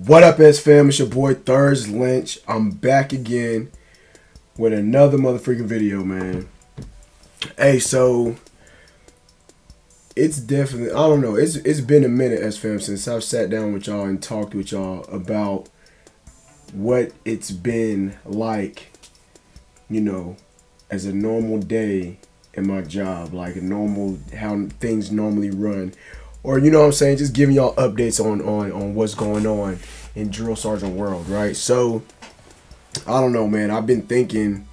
What up, SFAM? It's your boy Lynch. I'm back again with another motherfucking video, man. Hey, so it's definitely, I don't know, it's been a minute, SFAM, since I've sat down with y'all and talked with y'all about what it's been like, you know, as a normal day in my job, like a normal, how things normally run. Or, you know what I'm saying, just giving y'all updates on what's going on in drill sergeant world, right? So, I don't know, man. I've been thinking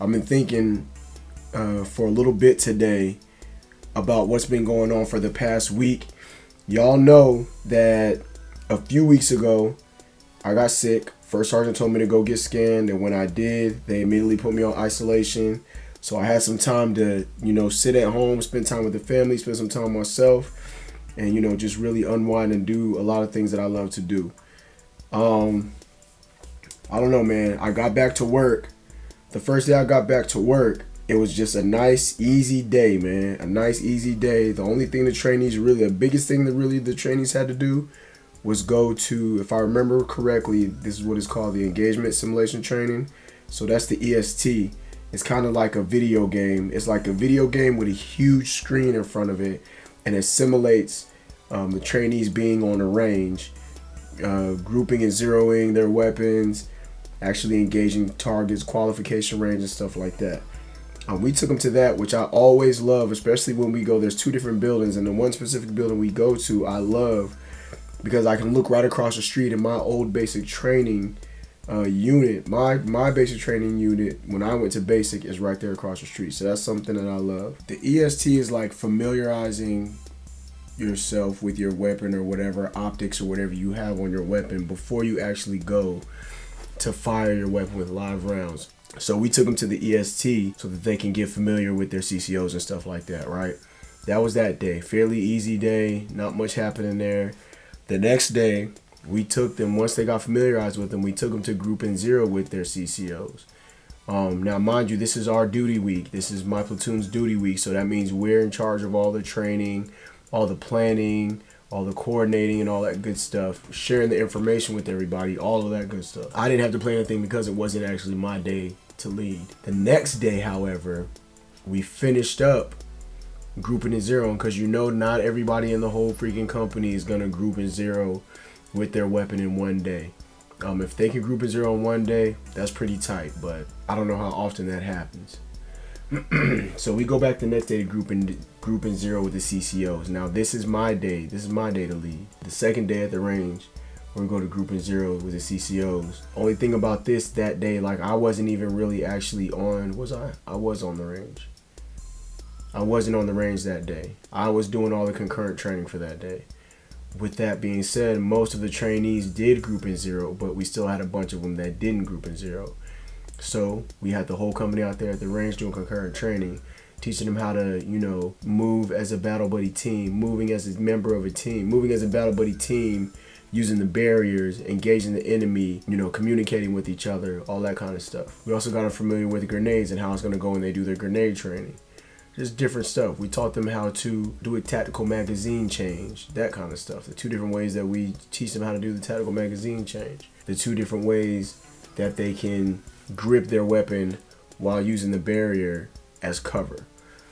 for a little bit today about what's been going on for the past week. Y'all know that a few weeks ago, I got sick. First sergeant told me to go get scanned, and when I did, they immediately put me on isolation. So I had some time to, you know, sit at home, spend time with the family, spend some time with myself, and, you know, just really unwind and do a lot of things that I love to do. I don't know, man. I got back to work. The first day I got back to work, it was just a nice, easy day, man. A nice, easy day. The only thing the biggest thing that really the trainees had to do was go to, if I remember correctly, this is what it's called, the engagement simulation training. So that's the EST. It's kind of like a video game. It's like a video game with a huge screen in front of it, and it simulates the trainees being on a range, grouping and zeroing their weapons, actually engaging targets, qualification range, and stuff like that. We took them to that, which I always love, especially when we go. There's two different buildings, and the one specific building we go to, I love because I can look right across the street. In my old basic training unit, my basic training unit, when I went to basic, is right there across the street. So that's something that I love. The EST is like familiarizing yourself with your weapon or whatever optics or whatever you have on your weapon before you actually go to fire your weapon with live rounds. So we took them to the EST so that they can get familiar with their CCOs and stuff like that, right? That was that day. Fairly easy day, not much happening there. The next day, we took them, once they got familiarized with them, we took them to Group and Zero with their CCOs. Now, mind you, this is our duty week. This is my platoon's duty week, so that means we're in charge of all the training, all the planning, all the coordinating, and all that good stuff, sharing the information with everybody, all of that good stuff. I didn't have to plan anything because it wasn't actually my day to lead. The next day, however, we finished up grouping and zeroing, because you know not everybody in the whole freaking company is gonna group and zero with their weapon in one day. If they can group and zero in one day, that's pretty tight, but I don't know how often that happens. So we go back the next day to group and zero with the CCOs. Now this is my day. This is my day to lead. The second day at the range, we're gonna go to group and zero with the CCOs. Only thing about this that day, like I wasn't even really actually on, was I? I was on the range. I wasn't on the range that day. I was doing all the concurrent training for that day. With that being said, most of the trainees did group in zero, but we still had a bunch of them that didn't group in zero. So we had the whole company out there at the range doing concurrent training, teaching them how to, you know, move as a battle buddy team, moving as a member of a team, moving as a battle buddy team, using the barriers, engaging the enemy, you know, communicating with each other, all that kind of stuff. We also got them familiar with the grenades and how it's going to go when they do their grenade training. Just different stuff. We taught them how to do a tactical magazine change, that kind of stuff. The two different ways that we teach them how to do the tactical magazine change. The two different ways that they can grip their weapon while using the barrier as cover.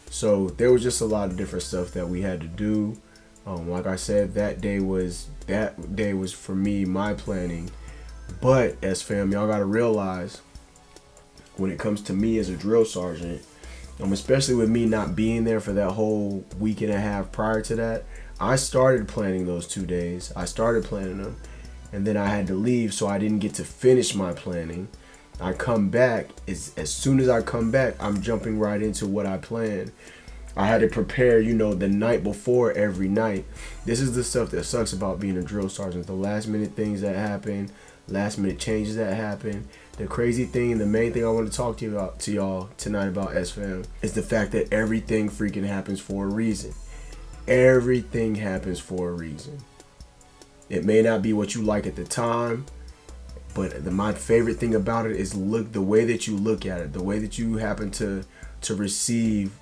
So there was just a lot of different stuff that we had to do. Like I said, that day was for me, my planning. But as fam, y'all gotta realize, when it comes to me as a drill sergeant, especially with me not being there for that whole week and a half prior to that, I started planning those 2 days. I started planning them, and then I had to leave, so I didn't get to finish my planning. I come back, as soon as I come back, I'm jumping right into what I planned. I had to prepare, you know, the night before every night. This is the stuff that sucks about being a drill sergeant. The last minute things that happen, last minute changes that happen. The crazy thing, the main thing I want to talk to y'all tonight about SFAM is the fact that everything freaking happens for a reason. Everything happens for a reason. It may not be what you like at the time, but my favorite thing about it is the way that you look at it, the way that you happen to receive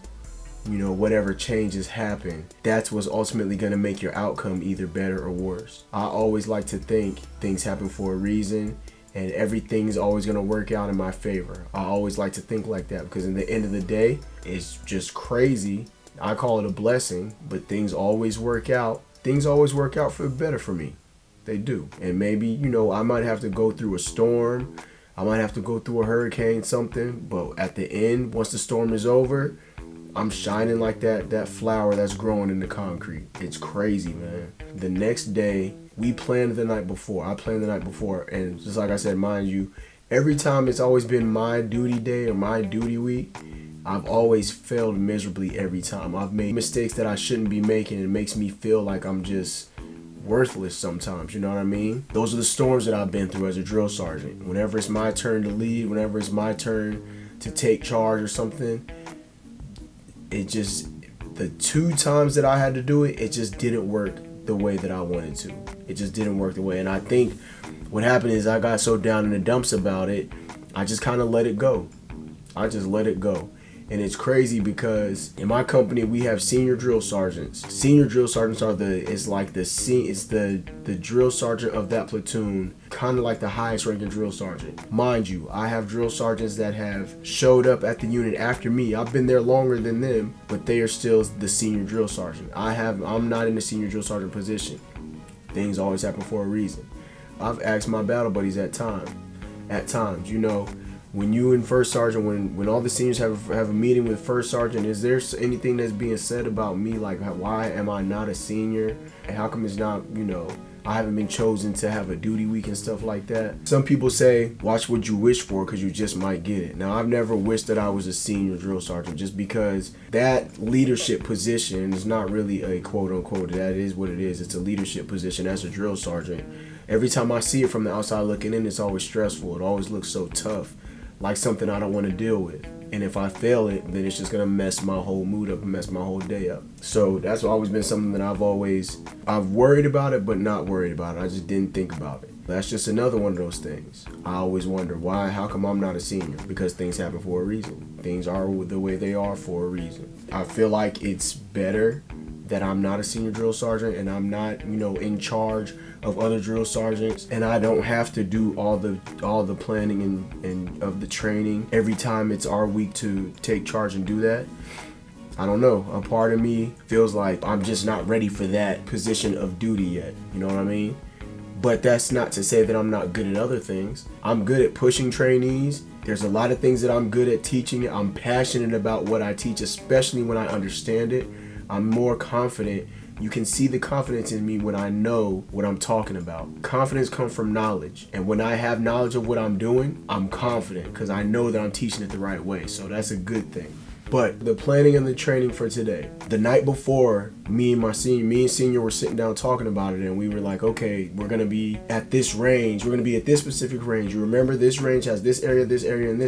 whatever changes happen, that's what's ultimately going to make your outcome either better or worse. I always like to think things happen for a reason and everything's always going to work out in my favor. I always like to think like that because in the end of the day, it's just crazy. I call it a blessing, but things always work out. Things always work out for the better for me. They do. And maybe, I might have to go through a storm. I might have to go through a hurricane, something. But at the end, once the storm is over, I'm shining like that flower that's growing in the concrete. It's crazy, man. The next day, we planned the night before. I planned the night before. And just like I said, mind you, every time it's always been my duty day or my duty week, I've always failed miserably every time. I've made mistakes that I shouldn't be making. It makes me feel like I'm just worthless sometimes, you know what I mean? Those are the storms that I've been through as a drill sergeant. Whenever it's my turn to lead, whenever it's my turn to take charge or something, the 2 times that I had to do it, it just didn't work the way that I wanted to. It just didn't work the way. And I think what happened is I got so down in the dumps about it, I just kind of let it go. I just let it go. And it's crazy because in my company we have senior drill sergeants. Senior drill sergeants are the drill sergeant of that platoon, kind of like the highest ranking drill sergeant. Mind you, I have drill sergeants that have showed up at the unit after me. I've been there longer than them, but they are still the senior drill sergeant. I'm not in the senior drill sergeant position. Things always happen for a reason. I've asked my battle buddies at times, when you and first sergeant, when all the seniors have a meeting with first sergeant, is there anything that's being said about me, like why am I not a senior? And how come it's not, I haven't been chosen to have a duty week and stuff like that? Some people say, watch what you wish for because you just might get it. Now, I've never wished that I was a senior drill sergeant just because that leadership position is not really a quote unquote, that is what it is. It's a leadership position as a drill sergeant. Every time I see it from the outside looking in, it's always stressful. It always looks so tough. Like something I don't want to deal with. And if I fail it, then it's just going to mess my whole mood up and mess my whole day up. So that's always been something that I've worried about it, but not worried about it. I just didn't think about it. That's just another one of those things. I always wonder how come I'm not a senior? Because things happen for a reason. Things are the way they are for a reason. I feel like it's better that I'm not a senior drill sergeant and I'm not, in charge of other drill sergeants, and I don't have to do all the planning and of the training every time it's our week to take charge and do that. I don't know. A part of me feels like I'm just not ready for that position of duty yet. You know what I mean? But that's not to say that I'm not good at other things. I'm good at pushing trainees. There's a lot of things that I'm good at teaching. I'm passionate about what I teach, especially when I understand it. I'm more confident. You can see the confidence in me when I know what I'm talking about. Confidence comes from knowledge. And when I have knowledge of what I'm doing, I'm confident because I know that I'm teaching it the right way. So that's a good thing. But the planning and the training for today, the night before, me and senior were sitting down talking about it, and we were like, okay, we're going to be at this range. We're going to be at this specific range. You remember this range has this area, and this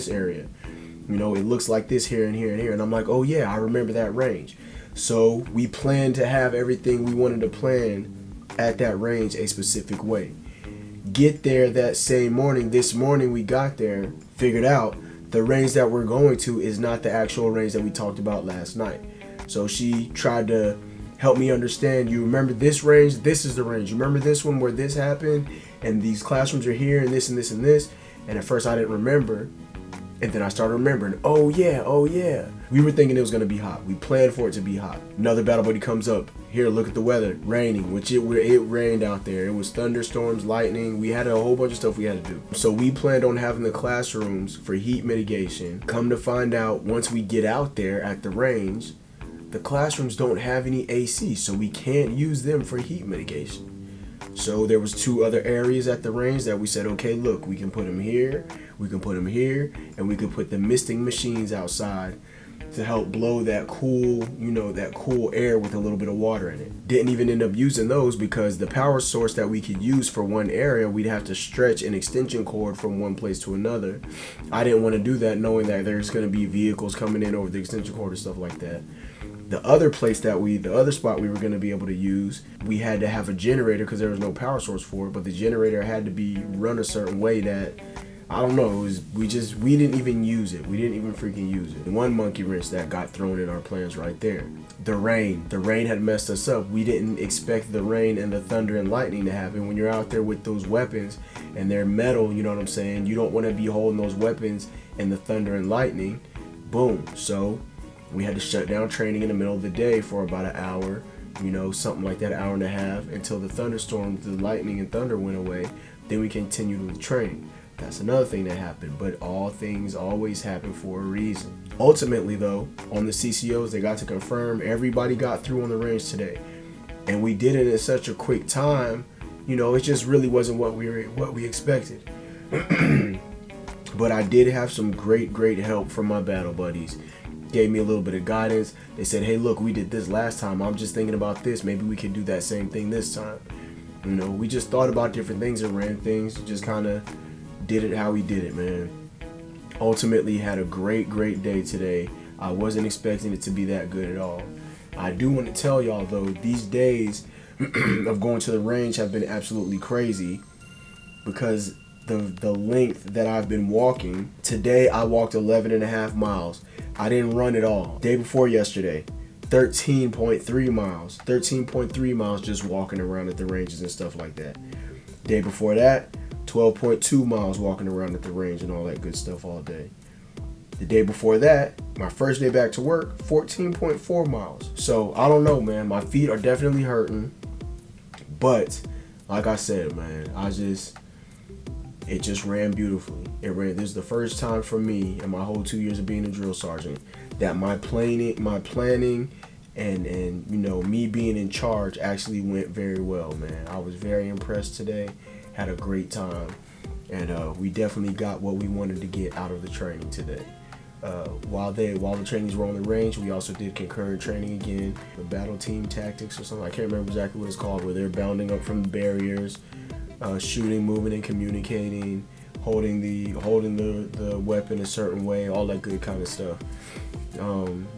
area. It looks like this here and here and here. And I'm like, oh yeah, I remember that range. So we planned to have everything we wanted to plan at that range a specific way. Get there that same morning. This morning we got there, figured out the range that we're going to is not the actual range that we talked about last night. So she tried to help me understand, you remember this range? This is the range. You remember this one where this happened and these classrooms are here and this and this and this? And at first I didn't remember. And then I started remembering, oh yeah. We were thinking it was gonna be hot. We planned for it to be hot. Another battle buddy comes up. Here, look at the weather. Raining, which it rained out there. It was thunderstorms, lightning. We had a whole bunch of stuff we had to do. So we planned on having the classrooms for heat mitigation. Come to find out, once we get out there at the range, the classrooms don't have any AC, so we can't use them for heat mitigation. So there was 2 other areas at the range that we said, okay, look, we can put them here, we can put them here, and we could put the misting machines outside to help blow that cool, that cool air with a little bit of water in it. Didn't even end up using those because the power source that we could use for one area, we'd have to stretch an extension cord from one place to another. I didn't want to do that knowing that there's going to be vehicles coming in over the extension cord and stuff like that. The other spot we were going to be able to use, we had to have a generator because there was no power source for it, but the generator had to be run a certain way that I don't know. We didn't even use it. We didn't even freaking use it. One monkey wrench that got thrown in our plans right there. The rain had messed us up. We didn't expect the rain and the thunder and lightning to happen. When you're out there with those weapons and they're metal, you know what I'm saying? You don't want to be holding those weapons and the thunder and lightning. Boom. So we had to shut down training in the middle of the day for about an hour, something like that, an hour and a half, until the thunderstorm, the lightning and thunder went away. Then we continued with training. That's another thing that happened, but all things always happen for a reason. Ultimately, though, on the CCOs, they got to confirm everybody got through on the range today, and we did it in such a quick time. It just really wasn't what we expected. But I did have some great help from my battle buddies. Gave me a little bit of guidance. They said, "Hey, look, we did this last time. I'm just thinking about this. Maybe we can do that same thing this time." We just thought about different things and ran things. Just kind of did it how we did it, man. Ultimately had a great day today. I wasn't expecting it to be that good at all. I do want to tell y'all though, these days of going to the range have been absolutely crazy because the length that I've been walking. Today I walked 11.5 miles. I didn't run at all. Day before yesterday, 13.3 miles. 13.3 miles just walking around at the ranges and stuff like that. Day before that, 12.2 miles walking around at the range and all that good stuff all day. The day before that, my first day back to work, 14.4 miles. So I don't know, man. My feet are definitely hurting. But like I said, man, it just ran beautifully. This is the first time for me in my whole 2 years of being a drill sergeant that my planning and me being in charge actually went very well, man. I was very impressed today. Had a great time, and we definitely got what we wanted to get out of the training today. While the trainings were on the range, we also did concurrent training again, the battle team tactics or something. I can't remember exactly what it's called, where they're bounding up from the barriers, shooting, moving, and communicating, holding the weapon a certain way, all that good kind of stuff.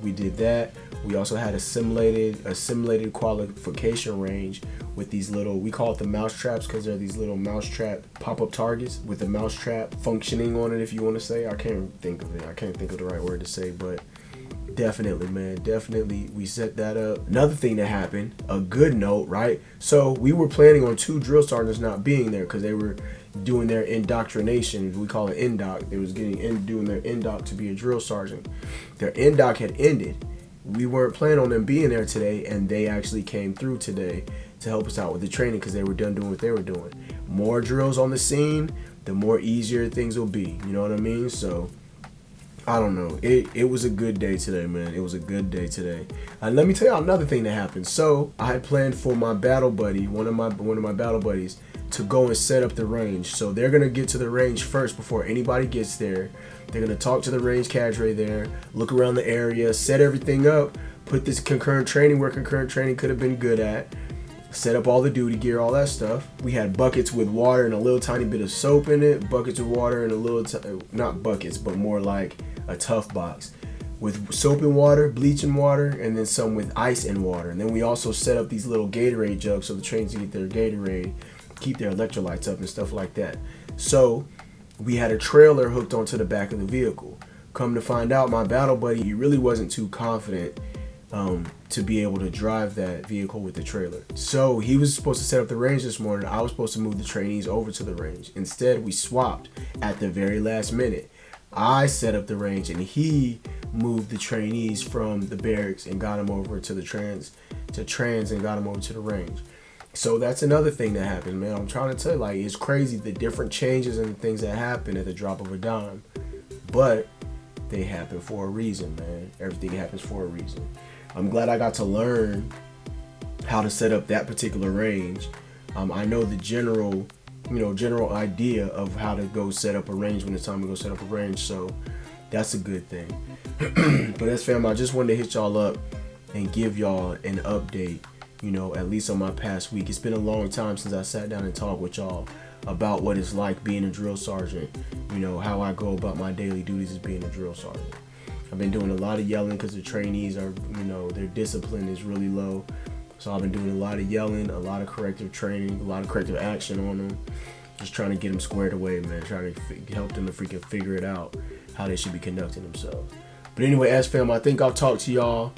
We did that. We also had a simulated qualification range with these little, we call it the mouse traps because they're these little mouse trap pop-up targets with the mouse trap functioning on it, if you want to say. I can't think of the right word to say, but definitely, man, we set that up. Another thing that happened, a good note, right? So we were planning on 2 drill sergeants not being there because they were doing their indoctrination. We call it indoc. They was doing their indoc to be a drill sergeant. Their indoc had ended. We weren't planning on them being there today, and they actually came through today to help us out with the training because they were done doing what they were doing. More drills on the scene, the more easier things will be. You know what I mean? So I don't know. It was a good day today, man. It was a good day today. And let me tell you another thing that happened. So I had planned for my battle buddy, one of my battle buddies, to go and set up the range. So they're gonna get to the range first before anybody gets there. They're gonna talk to the range cadre there, look around the area, set everything up, put this concurrent training where concurrent training could have been good at, set up all the duty gear, all that stuff. We had buckets with water and a little tiny bit of soap in it, buckets of water and a little, not buckets, but more like a tough box with soap and water, bleach and water, and then some with ice and water. And then we also set up these little Gatorade jugs so the trainers get their Gatorade, keep their electrolytes up and stuff like that. So we had a trailer hooked onto the back of the vehicle. Come to find out, my battle buddy, he really wasn't too confident to be able to drive that vehicle with the trailer. So he was supposed to set up the range this morning. I was supposed to move the trainees over to the range. Instead, we swapped at the very last minute. I set up the range and he moved the trainees from the barracks and got them over to the trans and got them over to the range. So that's another thing that happened, man. I'm trying to tell you, like, it's crazy the different changes and the things that happen at the drop of a dime. But they happen for a reason, man. Everything happens for a reason. I'm glad I got to learn how to set up that particular range. I know the general idea of how to go set up a range when it's time to go set up a range. So that's a good thing. But as fam, I just wanted to hit y'all up and give y'all an update, at least on my past week. It's been a long time since I sat down and talked with y'all about what it's like being a drill sergeant, how I go about my daily duties as being a drill sergeant. I've been doing a lot of yelling because the trainees are, their discipline is really low. So I've been doing a lot of yelling, a lot of corrective training, a lot of corrective action on them. Just trying to get them squared away, man. Trying to help them to freaking figure it out how they should be conducting themselves. But anyway, SFAM, I think I've talked to y'all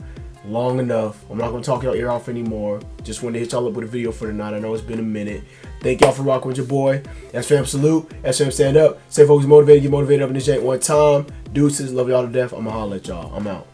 long enough. I'm not going to talk y'all ear off anymore. Just wanted to hit y'all up with a video for tonight. I know it's been a minute. Thank y'all for rocking with your boy. SFAM salute. SFAM stand up. Stay focused, motivated. Get motivated up in this jank one time. Deuces. Love y'all to death. I'm going to holler at y'all. I'm out.